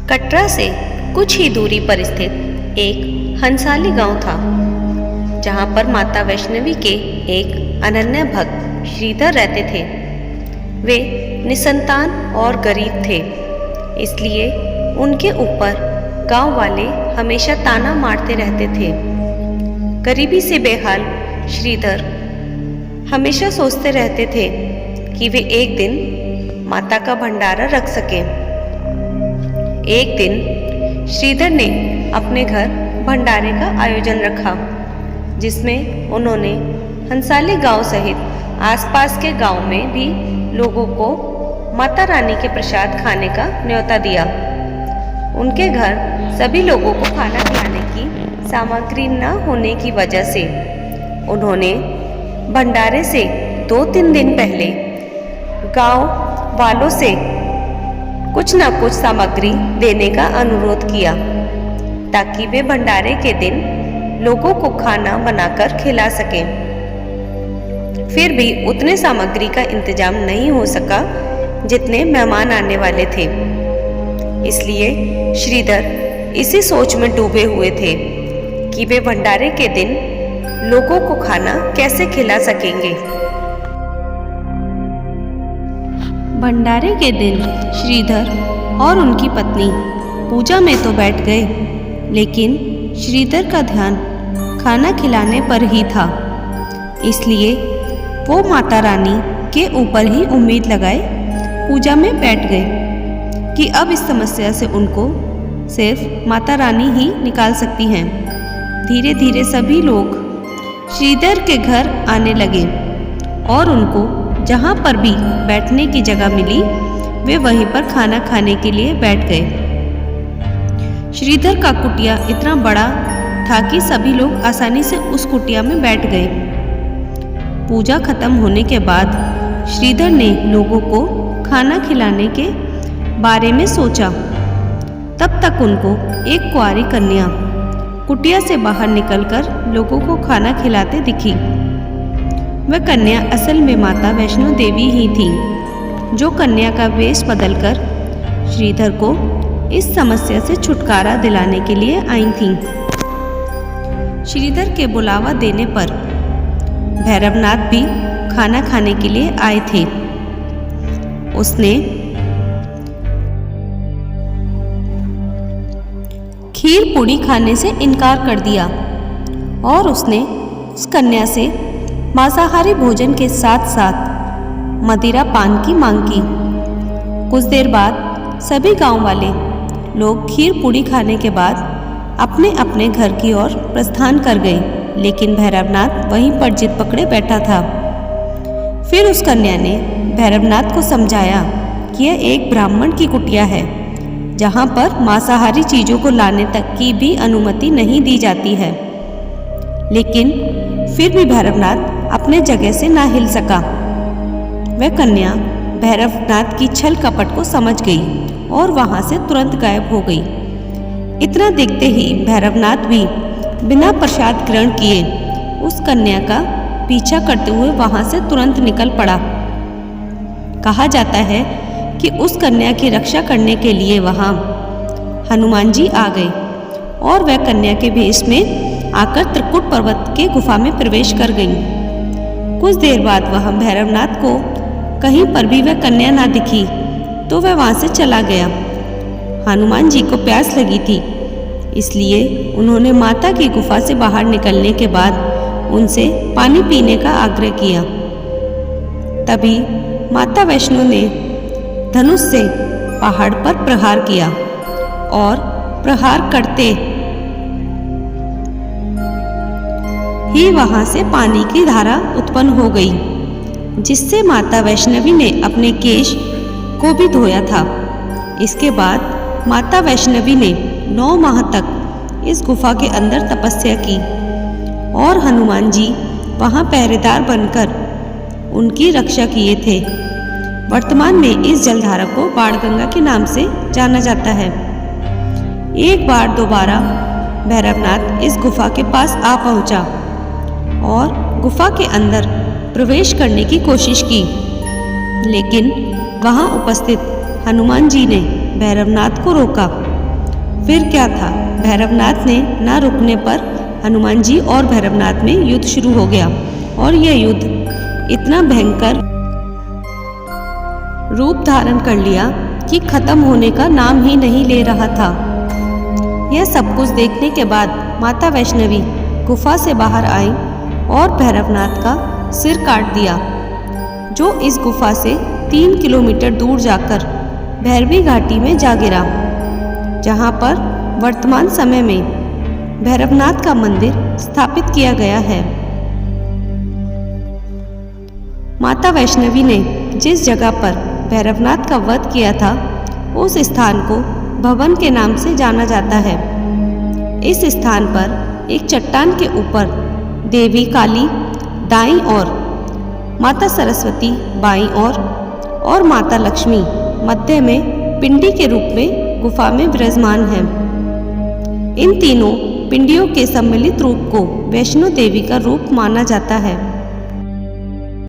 कटरा से कुछ ही दूरी पर स्थित एक हंसाली गांव था, जहां पर माता वैष्णवी के एक अनन्य भक्त श्रीधर रहते थे। वे निसंतान और गरीब थे, इसलिए उनके ऊपर गांव वाले हमेशा ताना मारते रहते थे। गरीबी से बेहाल श्रीधर हमेशा सोचते रहते थे कि वे एक दिन माता का भंडारा रख सकें। एक दिन श्रीधर ने अपने घर भंडारे का आयोजन रखा, जिसमें उन्होंने हंसाली गांव सहित आसपास के गांव में भी लोगों को माता रानी के प्रसाद खाने का न्योता दिया। उनके घर सभी लोगों को खाना खिलाने की सामग्री न होने की वजह से उन्होंने भंडारे से 2-3 दिन पहले गांव वालों से कुछ न कुछ सामग्री देने का अनुरोध किया, ताकि वे भंडारे के दिन लोगों को खाना बनाकर खिला सकें। फिर भी उतने सामग्री का इंतजाम नहीं हो सका जितने मेहमान आने वाले थे। इसलिए श्रीधर इसी सोच में डूबे हुए थे कि वे भंडारे के दिन लोगों को खाना कैसे खिला सकेंगे। भंडारे के दिन श्रीधर और उनकी पत्नी पूजा में तो बैठ गए, लेकिन श्रीधर का ध्यान खाना खिलाने पर ही था। इसलिए वो माता रानी के ऊपर ही उम्मीद लगाए पूजा में बैठ गए कि अब इस समस्या से उनको सिर्फ माता रानी ही निकाल सकती हैं। धीरे धीरे सभी लोग श्रीधर के घर आने लगे और उनको जहाँ पर भी बैठने की जगह मिली, वे वहीं पर खाना खाने के लिए बैठ गए। श्रीधर का कुटिया इतना बड़ा था कि सभी लोग आसानी से उस कुटिया में बैठ गए। पूजा खत्म होने के बाद श्रीधर ने लोगों को खाना खिलाने के बारे में सोचा। तब तक उनको एक कुंवारी कन्या कुटिया से बाहर निकलकर लोगों को खाना खिलाते दिखी। वह कन्या असल में माता वैष्णो देवी ही थी, जो कन्या का वेश बदलकर श्रीधर को इस समस्या से छुटकारा दिलाने के लिए आई थीं। श्रीधर के बुलावा देने पर भैरवनाथ भी खाना खाने के लिए आए थे। उसने खीर पूड़ी खाने से इनकार कर दिया और उसने उस कन्या से मांसाहारी भोजन के साथ साथ मदिरा पान की मांग की। कुछ देर बाद सभी गांव वाले लोग खीर पूड़ी खाने के बाद अपने अपने घर की ओर प्रस्थान कर गए, लेकिन भैरवनाथ वहीं पर जिद पकड़े बैठा था। फिर उस कन्या ने भैरवनाथ को समझाया कि यह एक ब्राह्मण की कुटिया है, जहाँ पर मांसाहारी चीज़ों को लाने तक की भी अनुमति नहीं दी जाती है। लेकिन फिर भी भैरवनाथ अपने जगह से ना हिल सका। वह कन्या भैरवनाथ की छल कपट को समझ गई और वहां से तुरंत गायब हो गई। इतना देखते ही भैरवनाथ भी बिना प्रसाद ग्रहण किए उस कन्या का पीछा करते हुए वहां से तुरंत निकल पड़ा। कहा जाता है कि उस कन्या की रक्षा करने के लिए वहां हनुमान जी आ गए और वह कन्या के भेष में आकर त्रिकुट पर्वत के गुफा में प्रवेश कर गई। कुछ देर बाद वह भैरवनाथ को कहीं पर भी वह कन्या ना दिखी, तो वह वहां से चला गया। हनुमान जी को प्यास लगी थी, इसलिए उन्होंने माता की गुफा से बाहर निकलने के बाद उनसे पानी पीने का आग्रह किया। तभी माता वैष्णो ने धनुष से पहाड़ पर प्रहार किया और प्रहार करते ही वहां से पानी की धारा उत्पन्न हो गई, जिससे माता वैष्णवी ने अपने केश को भी धोया था। इसके बाद माता वैष्णवी ने 9 माह तक इस गुफा के अंदर तपस्या की और हनुमान जी वहां पहरेदार बनकर उनकी रक्षा किए थे। वर्तमान में इस जलधारा को बाणगंगा के नाम से जाना जाता है। एक बार दोबारा भैरवनाथ इस गुफा के पास आ पहुंचा और गुफा के अंदर प्रवेश करने की कोशिश की, लेकिन वहां उपस्थित हनुमान जी ने भैरवनाथ को रोका फिर क्या था, भैरवनाथ ने न रुकने पर हनुमान जी और भैरवनाथ में युद्ध शुरू हो गया और यह युद्ध इतना भयंकर रूप धारण कर लिया कि खत्म होने का नाम ही नहीं ले रहा था। यह सब कुछ देखने के बाद माता वैष्णवी गुफा से बाहर आई और भैरवनाथ का सिर काट दिया, जो इस गुफा से 3 किलोमीटर दूर जाकर भैरवी घाटी में जा गिरा, जहाँ पर वर्तमान समय में भैरवनाथ का मंदिर स्थापित किया गया है। माता वैष्णवी ने जिस जगह पर भैरवनाथ का वध किया था, उस स्थान को भवन के नाम से जाना जाता है। इस स्थान पर एक चट्टान के ऊपर देवी काली दाईं ओर, माता सरस्वती बाईं ओर और माता लक्ष्मी मध्य में पिंडी के रूप में गुफा में विराजमान है। इन तीनों पिंडियों के सम्मिलित रूप को वैष्णो देवी का रूप माना जाता है।